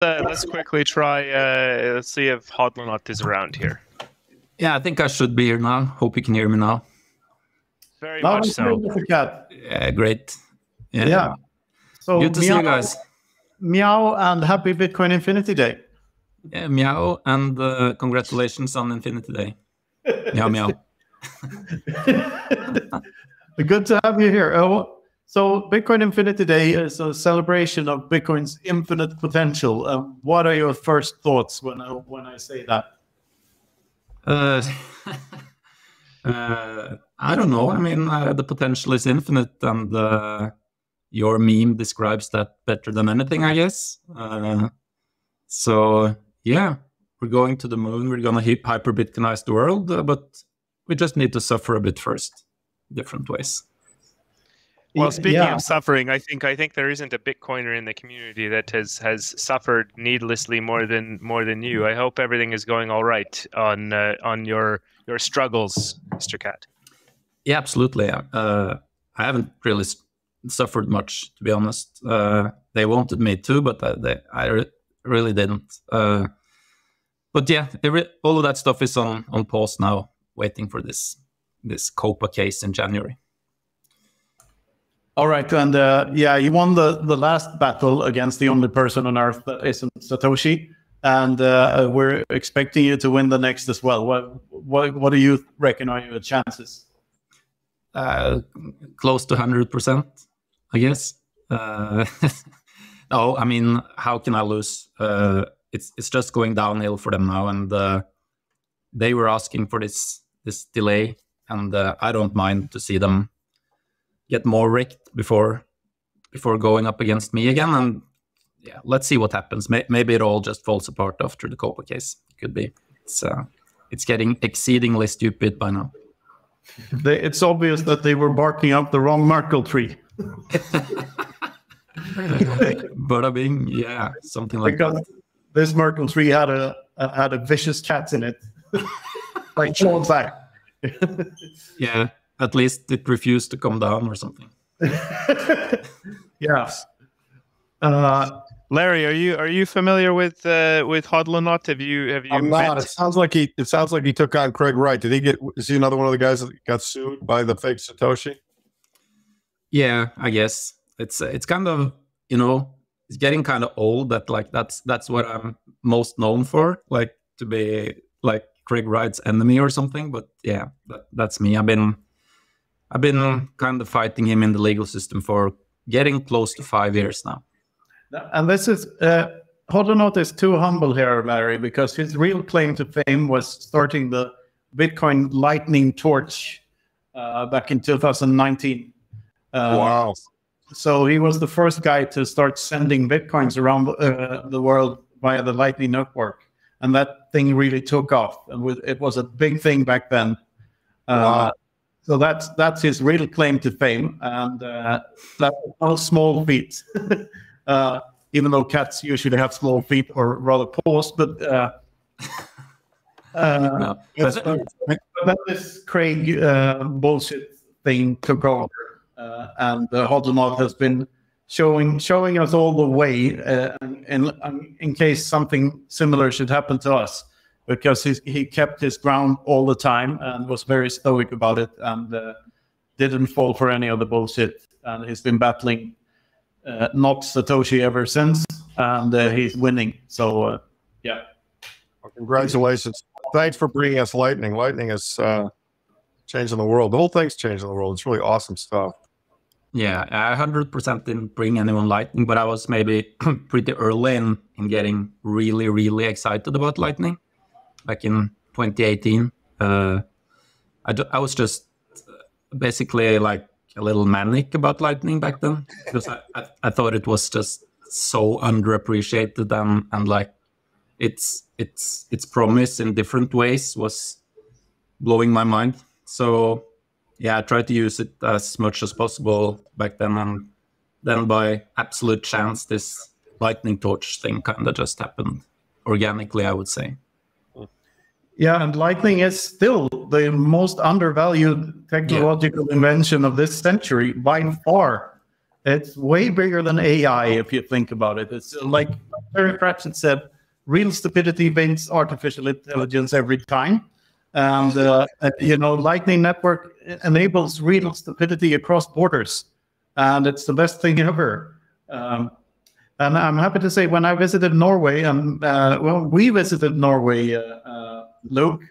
let's quickly try. Let's see if Hodlonaut is around here. Yeah, I think I should be here now. Hope you can hear me now. Very much so. Yeah, great. Yeah. So good to see you guys. Meow and happy Bitcoin Infinity Day. Yeah, meow and congratulations on Infinity Day. Meow meow. Good to have you here. So Bitcoin Infinity Day is a celebration of Bitcoin's infinite potential. What are your first thoughts when I say that? I don't know. I mean, the potential is infinite, and your meme describes that better than anything, I guess. So yeah, we're going to the moon. We're gonna hyper Bitcoinize the world, but we just need to suffer a bit first, different ways. Well, speaking of suffering, I think there isn't a Bitcoiner in the community that has suffered needlessly more than you. I hope everything is going all right on your struggles, Mr. Cat. Yeah, absolutely. I haven't really suffered much, to be honest. They wanted me to, but I really didn't. But yeah, all of that stuff is on pause now, waiting for this COPA case in January. All right, and you won the last battle against the only person on Earth that isn't Satoshi, and we're expecting you to win the next as well. What do you reckon are your chances? Close to 100%, I guess. No, I mean, how can I lose? It's just going downhill for them now, and they were asking for this delay, and I don't mind to see them get more wrecked before going up against me again. And yeah, let's see what happens. Maybe it all just falls apart after the COPA case. Could be. It's getting exceedingly stupid by now. It's obvious that they were barking up the wrong Merkle tree. Bada bing, yeah, something like that. This Merkle tree had a vicious cat in it, like Sean's back. Yeah. At least it refused to come down or something. Yes. Larry, are you familiar with Hodlonaut? Have you? I'm not. It sounds like he took on Craig Wright. Is he another one of the guys that got sued by the fake Satoshi? Yeah, I guess it's kind of, it's getting kind of old. That's what I'm most known for, like to be like Craig Wright's enemy or something. But yeah, that's me. I've been kind of fighting him in the legal system for getting close to 5 years now. And this is, Hodlonaut is too humble here, Larry, because his real claim to fame was starting the Bitcoin lightning torch back in 2019. Wow. So he was the first guy to start sending Bitcoins around the world via the Lightning Network. And that thing really took off. And it was a big thing back then. Wow. So that's his real claim to fame, and that's no small feat. Even though cats usually have small feet or rather paws, but this Craig bullshit thing took over, and Hodlonaut has been showing us all the way, in case something similar should happen to us. Because he kept his ground all the time and was very stoic about it, and didn't fall for any of the bullshit. And he's been battling not Satoshi ever since, and he's winning. So, yeah. Well, congratulations. Thanks for bringing us Lightning. Lightning is changing the world. The whole thing's changing the world. It's really awesome stuff. Yeah, I 100% didn't bring anyone Lightning, but I was maybe pretty early in getting really, really excited about Lightning. Back in 2018, I was just basically like a little manic about Lightning back then, because I thought it was just so underappreciated, and like its promise in different ways was blowing my mind. So yeah, I tried to use it as much as possible back then, and then by absolute chance, this lightning torch thing kind of just happened organically, I would say. Yeah, and Lightning is still the most undervalued technological invention of this century by far. It's way bigger than AI if you think about it. It's like Terry Pratchett said, real stupidity beats artificial intelligence every time. And, Lightning Network enables real stupidity across borders. And it's the best thing ever. And I'm happy to say when I visited Norway, we visited Norway, Luke,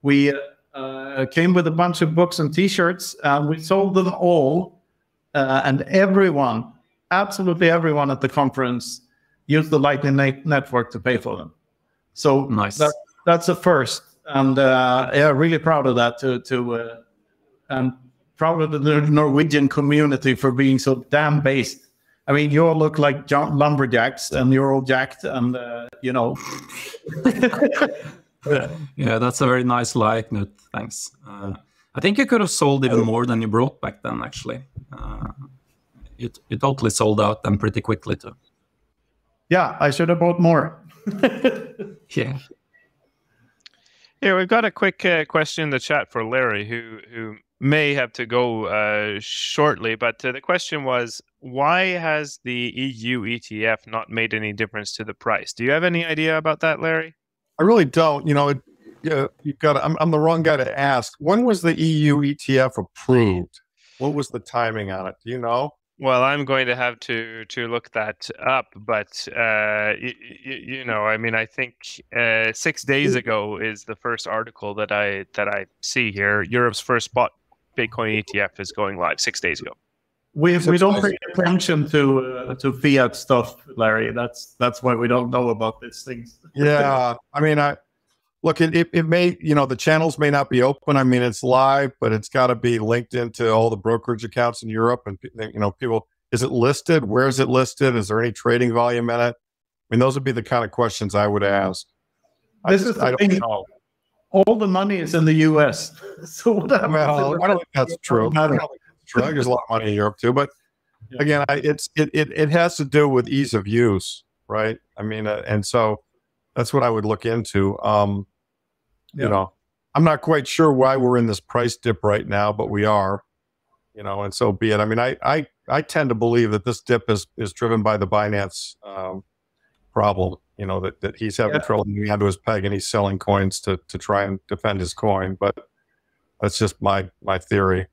we came with a bunch of books and T-shirts, and we sold them all. And everyone, absolutely everyone at the conference used the Lightning Network to pay for them. So nice. That's a first. And really proud of that and proud of the Norwegian community for being so damn based. I mean, you all look like lumberjacks, and you're all jacked, and Yeah, that's a very nice lie, Knut. Thanks. I think you could have sold even more than you brought back then, actually. It totally sold out and pretty quickly, too. Yeah, I should have bought more. Yeah. Yeah, we've got a quick question in the chat for Larry, who may have to go shortly. But the question was, why has the EU ETF not made any difference to the price? Do you have any idea about that, Larry? I really don't. You've got. I'm the wrong guy to ask. When was the EU ETF approved? What was the timing on it? Do you know? Well, I'm going to have to look that up, but I mean, I think 6 days ago is the first article that I see here. Europe's first spot Bitcoin ETF is going live 6 days ago. We don't pay attention to fiat stuff, Larry. That's why we don't know about these things. Yeah, I mean, look, it may, the channels may not be open. I mean, it's live, but it's got to be linked into all the brokerage accounts in Europe. And, people, is it listed? Where is it listed? Is there any trading volume in it? I mean, those would be the kind of questions I would ask. I don't know. All the money is in the US. So what happens? Well, I don't think that's true. There's a lot of money in Europe too. But again, it has to do with ease of use, right? I mean, and so that's what I would look into. I'm not quite sure why we're in this price dip right now, but we are, and so be it. I mean, I tend to believe that this dip is driven by the Binance problem, that he's having trouble getting onto his peg and he's selling coins to try and defend his coin. But that's just my theory.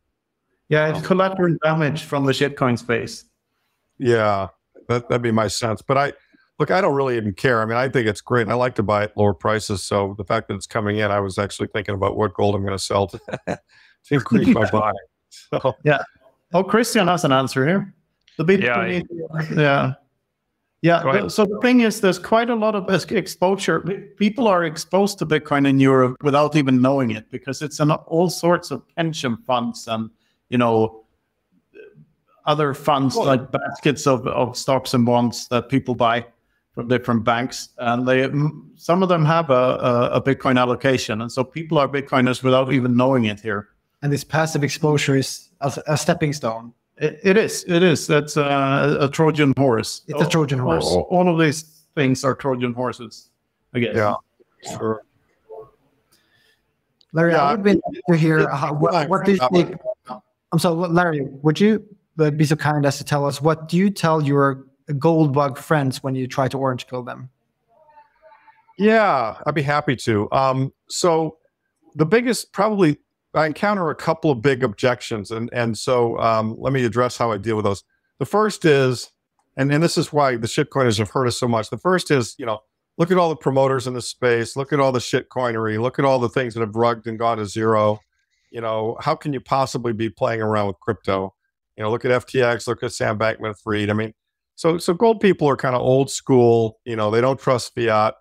Yeah, it's collateral damage from the shitcoin space. Yeah, that'd be my sense. But I don't really even care. I mean, I think it's great. And I like to buy at lower prices. So the fact that it's coming in, I was actually thinking about what gold I'm going to sell to increase my buying. So. Yeah. Oh, Christian has an answer here. The Bitcoin. Yeah. So the thing is, there's quite a lot of exposure. People are exposed to Bitcoin in Europe without even knowing it, because it's in all sorts of pension funds and, other funds, like baskets of stocks and bonds that people buy from different banks, and some of them have a Bitcoin allocation, and so people are Bitcoiners without even knowing it here. And this passive exposure is a stepping stone. It is. That's a Trojan horse. It's a Trojan horse. All of these things are Trojan horses, I guess. Yeah, sure. Larry, I would be to hear what do you think? I'm sorry, Larry, would you be so kind as to tell us, what do you tell your gold bug friends when you try to orange pill them? Yeah, I'd be happy to. So the biggest, probably, I encounter a couple of big objections, and so let me address how I deal with those. The first is, and this is why the shitcoiners have hurt us so much. The first is, look at all the promoters in the space, look at all the shitcoinery, look at all the things that have rugged and gone to zero. How can you possibly be playing around with crypto? Look at FTX, look at Sam Bankman-Fried. I mean, so gold people are kind of old school. They don't trust fiat.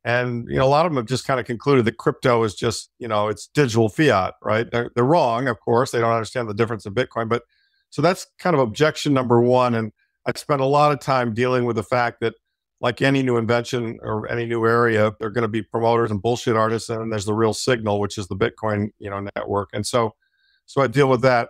And, a lot of them have just kind of concluded that crypto is just, it's digital fiat, right? They're wrong, of course. They don't understand the difference in Bitcoin. But so that's kind of objection number one. And I spent a lot of time dealing with the fact that, like any new invention or any new area, there are going to be promoters and bullshit artists, and there's the real signal, which is the Bitcoin, network. And so I deal with that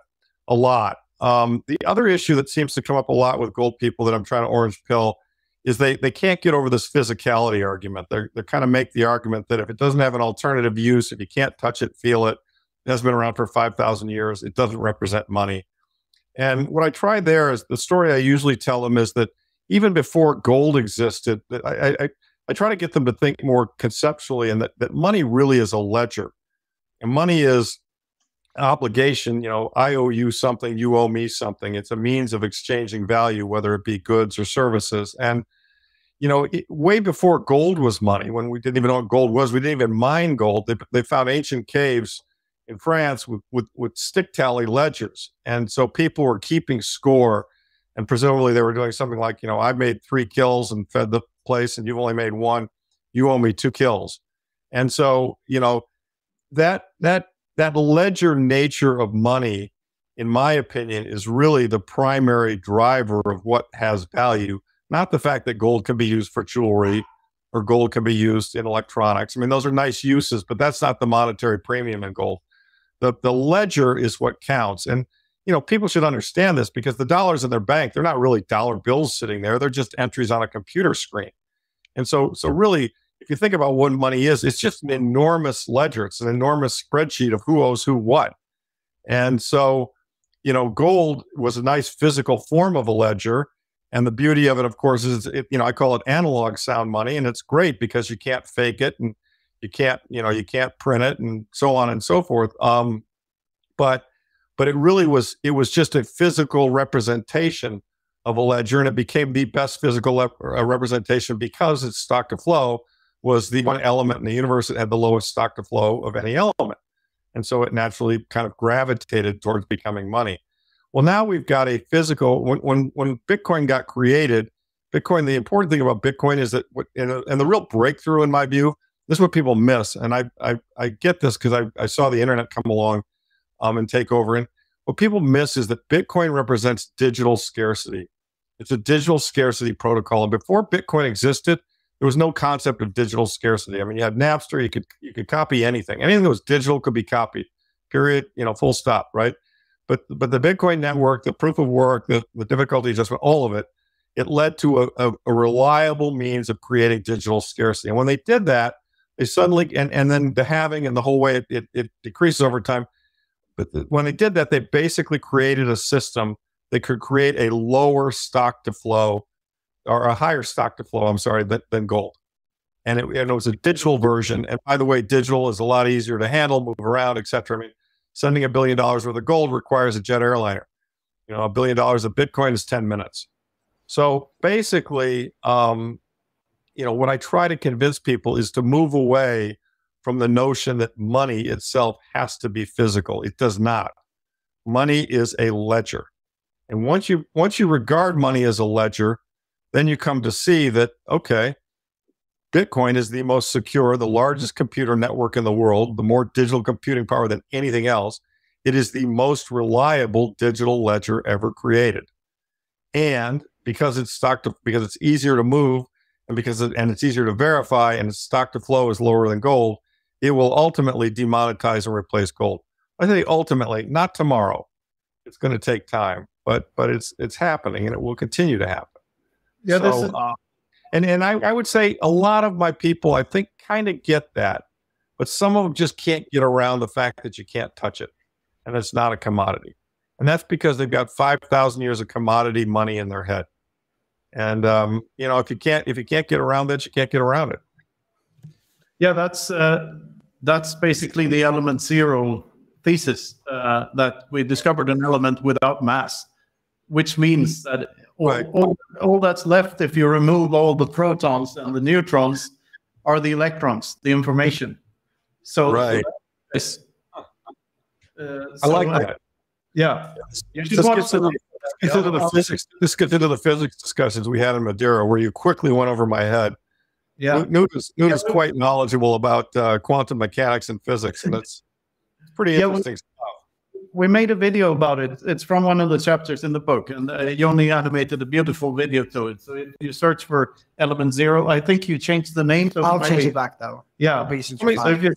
a lot. The other issue that seems to come up a lot with gold people that I'm trying to orange pill is they can't get over this physicality argument. They kind of make the argument that if it doesn't have an alternative use, if you can't touch it, feel it, it has been around for 5,000 years, it doesn't represent money. And what I tried there is the story I usually tell them is that even before gold existed, I try to get them to think more conceptually, and that money really is a ledger. And money is an obligation. You know, I owe you something, you owe me something. It's a means of exchanging value, whether it be goods or services. And, you know, way before gold was money, when we didn't even know what gold was, we didn't even mine gold. They found ancient caves in France with stick tally ledgers. And so people were keeping score, and presumably they were doing something like, you know, I made 3 kills and fed the place, and you've only made 1. You owe me 2 kills. And so, you know, that ledger nature of money, in my opinion, is really the primary driver of what has value, not the fact that gold can be used for jewelry or gold can be used in electronics. I mean, those are nice uses, but that's not the monetary premium in gold. The ledger is what counts. And, you know, people should understand this, because the dollars in their bank, they're not really dollar bills sitting there. They're just entries on a computer screen. And so really, if you think about what money is, it's just an enormous ledger. It's an enormous spreadsheet of who owes who what. And so, you know, gold was a nice physical form of a ledger. And the beauty of it, of course, is, you know, I call it analog sound money. And it's great because you can't fake it, and you can't print it, and so on and so forth. But it really was, it was just a physical representation of a ledger. And it became the best physical representation because its stock to flow was the one element in the universe that had the lowest stock to flow of any element. And so it naturally kind of gravitated towards becoming money. Well, now we've got a physical, when Bitcoin got created, Bitcoin, the important thing about Bitcoin is that, and the real breakthrough in my view, this is what people miss. And I get this because I saw the internet come along and take over. And what people miss is that Bitcoin represents digital scarcity. It's a digital scarcity protocol. And before Bitcoin existed, there was no concept of digital scarcity. I mean, you had Napster, you could copy anything. Anything that was digital could be copied, period, you know, full stop, right? But the Bitcoin network, the proof of work, the difficulty adjustment, all of it, it led to a reliable means of creating digital scarcity. And when they did that, they suddenly, and then the halving and the whole way it decreases over time. But when they did that, they basically created a system that could create a lower stock to flow, or a higher stock to flow, I'm sorry, than gold. And it was a digital version. And by the way, digital is a lot easier to handle, move around, et cetera. I mean, sending $1 billion worth of gold requires a jet airliner. You know, $1 billion of Bitcoin is 10 minutes. So basically, you know, what I try to convince people is to move away from the notion that money itself has to be physical. It does not. Money is a ledger. And once you regard money as a ledger, then you come to see that, okay, Bitcoin is the most secure, the largest computer network in the world, the more digital computing power than anything else. It is the most reliable digital ledger ever created. And because it's because it's easier to move, and it's easier to verify, and its stock to flow is lower than gold, it will ultimately demonetize and replace gold. I say ultimately, not tomorrow. It's going to take time, but it's happening, and it will continue to happen. Yeah, so, and I would say a lot of my people, I think, kind of get that, but some of them just can't get around the fact that you can't touch it, and it's not a commodity. And that's because they've got 5,000 years of commodity money in their head. And you know, if you can't get around that, you can't get around it. Yeah, that's basically the element zero thesis, that we discovered an element without mass, which means that all that's left, if you remove all the protons and the neutrons, are the electrons, the information. So right. I like that. Yeah. Let's get into the physics discussions we had in Madeira, where you quickly went over my head. Yeah. Knut is quite knowledgeable about quantum mechanics and physics, and it's pretty interesting stuff. We made a video about it. It's from one of the chapters in the book, and Ioni animated a beautiful video to it. So if you search for element zero, I think you changed the name. So I'll change it back, though. Yeah. So if you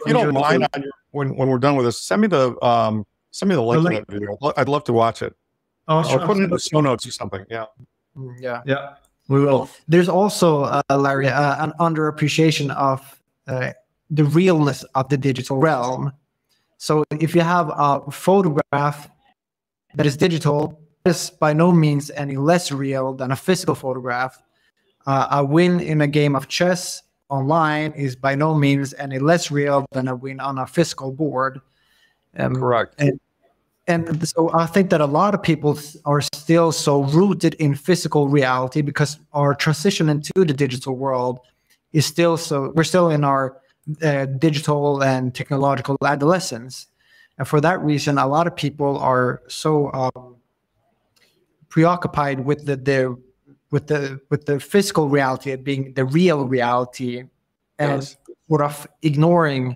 don't mind, when we're done with this, send me the link to that video. I'd love to watch it. Oh, sure. I'll put it in the show notes or something. Yeah. Yeah. We will. There's also, Larry, an underappreciation of the realness of the digital realm. So if you have a photograph that is digital is by no means any less real than a physical photograph. A win in a game of chess online is by no means any less real than a win on a physical board. Correct. And so I think that a lot of people are still so rooted in physical reality because our transition into the digital world is still we're still in our digital and technological adolescence. And for that reason, a lot of people are so preoccupied with the physical reality being the real reality, and sort of ignoring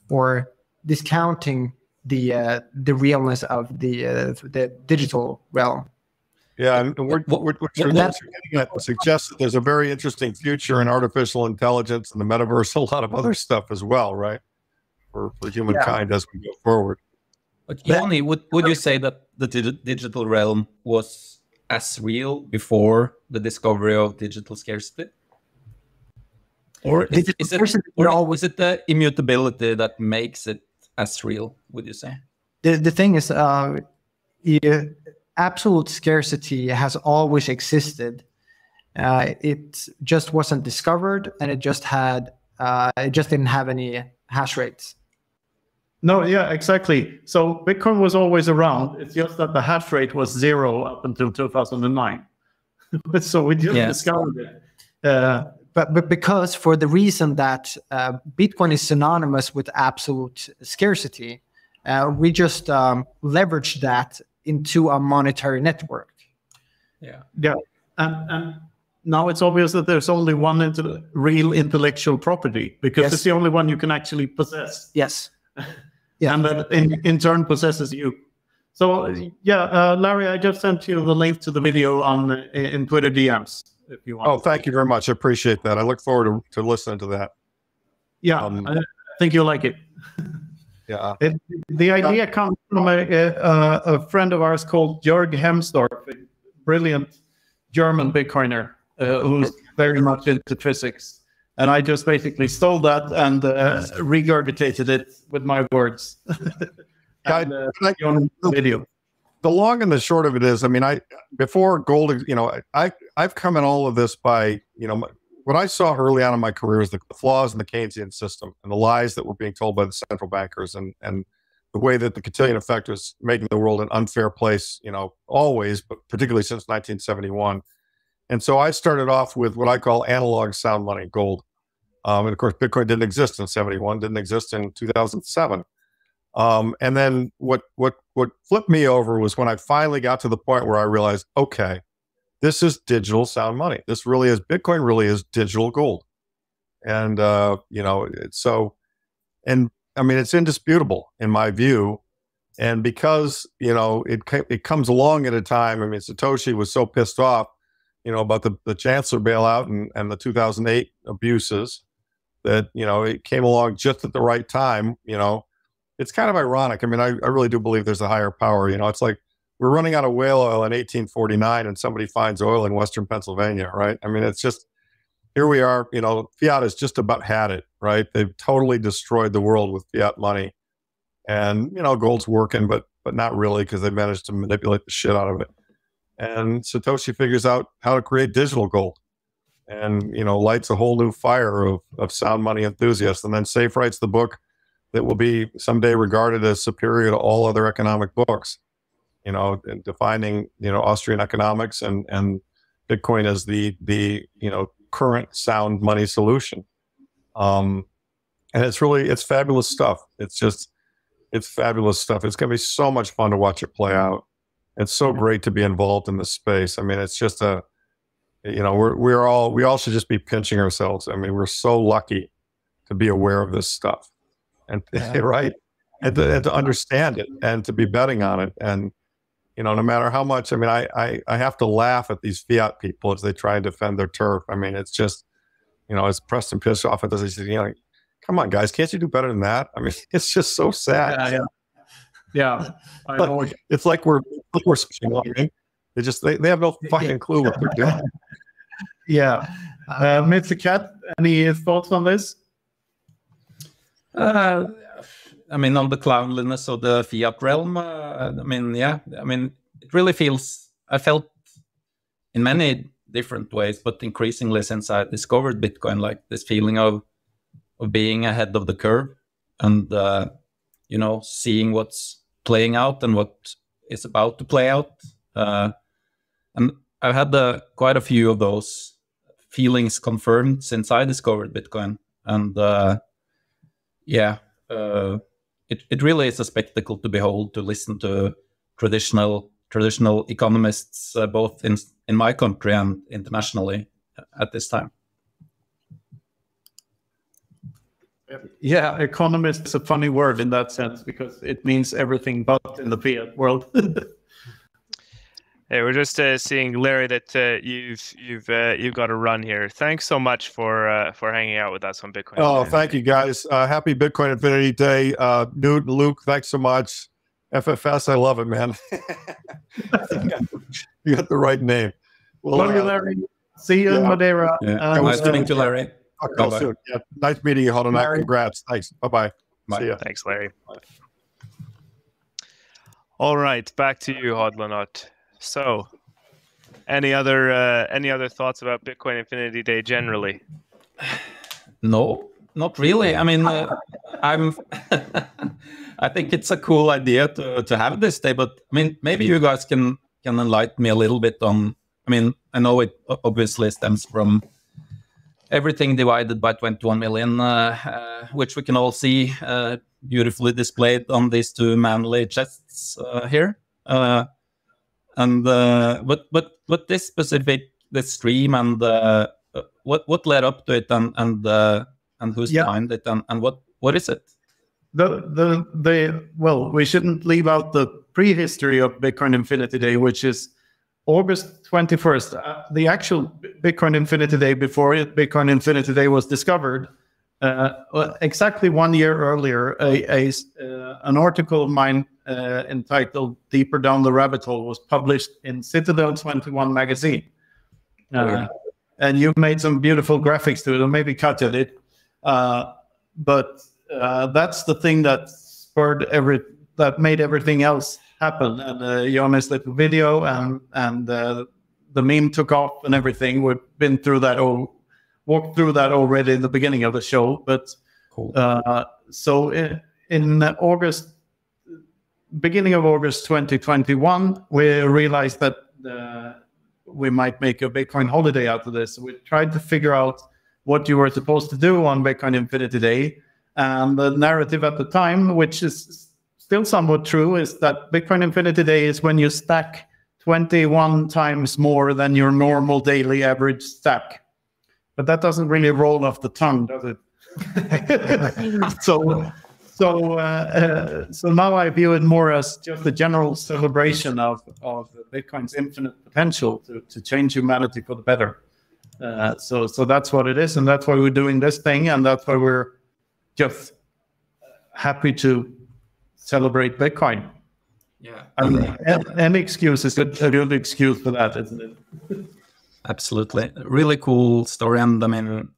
or discounting the realness of the digital realm. Yeah, and what you're getting at suggests that there's a very interesting future in artificial intelligence and the metaverse, a lot of other stuff as well, right? For humankind as we go forward. But Ioni, would you say that the digital realm was as real before the discovery of digital scarcity? Or is it the immutability that makes it as real, would you say? The thing is, absolute scarcity has always existed. It just wasn't discovered, and it just didn't have any hash rates. No, yeah, exactly. So Bitcoin was always around. It's just that the hash rate was 0 up until 2009. So we just discovered it. But because for the reason that Bitcoin is synonymous with absolute scarcity, we just leveraged that into a monetary network. Yeah, and now it's obvious that there's only one real intellectual property because it's the only one you can actually possess. Yes. Yeah, and that in turn possesses you. So Larry, I just sent you the link to the video in Twitter DMs if you want. Oh, thank you very much. I appreciate that. I look forward to listening to that. Yeah, I think you'll like it. Yeah. The idea comes from a friend of ours called Jörg Hemsdorf, a brilliant German Bitcoiner who's very much into physics. And I just basically stole that and regurgitated it with my words. Video. The long and the short of it is, I mean, before gold, I've come in all of this by, what I saw early on in my career is the flaws in the Keynesian system and the lies that were being told by the central bankers and the way that the cotillion effect was making the world an unfair place, always, but particularly since 1971. And so I started off with what I call analog sound money, gold. And of course, Bitcoin didn't exist in 71, didn't exist in 2007. And then what flipped me over was when I finally got to the point where I realized, okay, this is digital sound money. This really is, Bitcoin really is digital gold. And, it's indisputable in my view. And because, it comes along at a time, Satoshi was so pissed off, about the Chancellor bailout and the 2008 abuses that, it came along just at the right time. It's kind of ironic. I really do believe there's a higher power. It's like we're running out of whale oil in 1849 and somebody finds oil in Western Pennsylvania, right? It's just, here we are, fiat has just about had it, right? They've totally destroyed the world with fiat money. And, gold's working, but not really, because they managed to manipulate the shit out of it. And Satoshi figures out how to create digital gold and, lights a whole new fire of sound money enthusiasts. And then Safe writes the book that will be someday regarded as superior to all other economic books, in defining, Austrian economics and Bitcoin as the current sound money solution. And it's fabulous stuff. It's fabulous stuff. It's going to be so much fun to watch it play out. It's so great to be involved in this space. it's just we all should just be pinching ourselves. We're so lucky to be aware of this stuff and right. And to understand it and to be betting on it. And, no matter how much, I have to laugh at these fiat people as they try and defend their turf. It's just, as Preston Pissoff at this, come on guys, can't you do better than that? It's just so sad. Yeah. I know. It's like we're they have no fucking clue what they're doing. Yeah. Mr. Cat, any thoughts on this? On the clownliness of the fiat realm, it really feels. I felt in many different ways, but increasingly since I discovered Bitcoin, like this feeling of being ahead of the curve, and seeing what's playing out and what is about to play out. And I've had quite a few of those feelings confirmed since I discovered Bitcoin. And it really is a spectacle to behold, to listen to traditional economists, both in my country and internationally at this time. Yeah, economist is a funny word in that sense because it means everything but in the fiat world. Hey, we're just seeing, Larry, that you've got to run here. Thanks so much for hanging out with us on Bitcoin. Oh, thank you guys. Happy Bitcoin Infinity Day. Knut and Luke, thanks so much. FFS, I love it, man. You got the right name. Well, love you, Larry. See you in Madeira. Yeah. Nice to meet you, Larry. I'll soon. Yeah, nice meeting you, Hodlonaut. Congrats. Thanks. Bye-bye. Bye. See ya. Thanks, Larry. Bye. All right, back to you, Hodlonaut. So, any other thoughts about Bitcoin Infinity Day generally? No, not really. I mean, I think it's a cool idea to have this day, but I mean, maybe you guys can enlighten me a little bit on. I mean, I know it obviously stems from everything divided by 21 million, which we can all see beautifully displayed on these two manly chests here. But this stream and what led up to it and who's behind it and what is it? Well, we shouldn't leave out the prehistory of Bitcoin Infinity Day, which is August 21st. The actual Bitcoin Infinity Day, before Bitcoin Infinity Day was discovered, exactly 1 year earlier, an article of mine entitled "Deeper Down the Rabbit Hole" was published in Citadel 21 magazine. And you've made some beautiful graphics to it, or maybe cut it. But that's the thing that spurred that made everything else happen. And Ioni's little video and the meme took off and everything. We've been through that walked through that already in the beginning of the show. But cool. So in beginning of August 2021, we realized that we might make a Bitcoin holiday out of this. We tried to figure out what you were supposed to do on Bitcoin Infinity Day. And the narrative at the time, which is still somewhat true, is that Bitcoin Infinity Day is when you stack 21 times more than your normal daily average stack. But that doesn't really roll off the tongue, does it? So now I view it more as just a general celebration of Bitcoin's infinite potential to change humanity for the better. So that's what it is, and that's why we're doing this thing, and that's why we're just happy to celebrate Bitcoin. Yeah. Any excuse is a good excuse for that, isn't it? Absolutely. Really cool story. And I mean,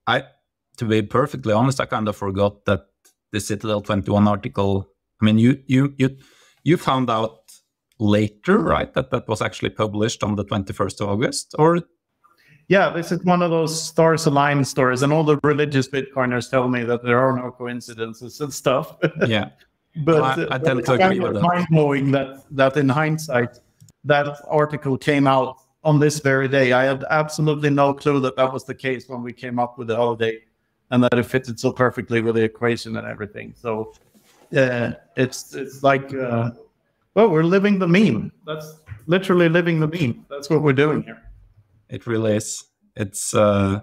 to be perfectly honest, I kind of forgot that the Citadel 21 article, I mean, you found out later, right, that was actually published on the 21st of August, or? Yeah, this is one of those stars aligned stories, and all the religious Bitcoiners tell me that there are no coincidences and stuff. Yeah. But I tend to agree with that. Mind-blowing that in hindsight, that article came out on this very day. I had absolutely no clue that was the case when we came up with the holiday, and that it fitted so perfectly with the equation and everything. So it's like, well, we're living the meme. That's literally living the meme. That's what we're doing here. It really is. It's my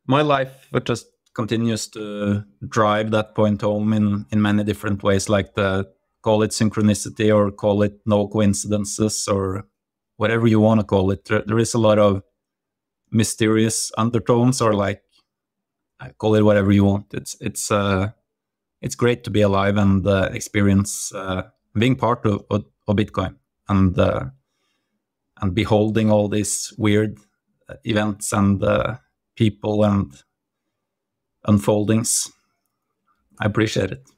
life, but just continues to drive that point home in many different ways, like call it synchronicity or call it no coincidences or whatever you want to call it. There is a lot of mysterious undertones, or like, call it whatever you want. It's great to be alive and experience being part of Bitcoin and beholding all these weird events and people and unfoldings. I appreciate it.